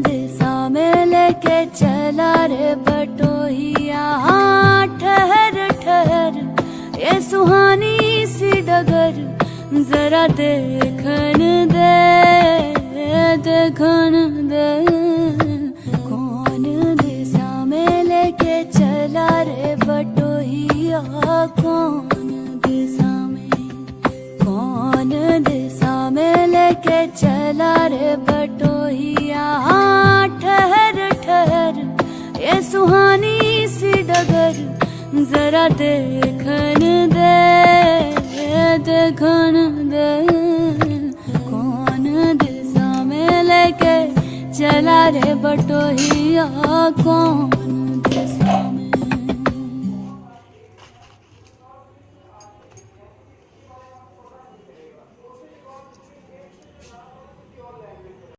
दिशा में लेके चला रे बटोहिया। हाँ, ठहर ठहर ये सुहानी सी डगर जरा देखन दे, देखन दे। कौन दिशा में लेके चला रे बटोहिया, कौन दिशा में, कौन दिशा में लेके चला रे बटोहिया। हाँ, ठहर ठहर ये सुहानी सी डगर जरा देखन दे, देखन दे। कौन दिशा में लेके चला रे बटोहिया, कौन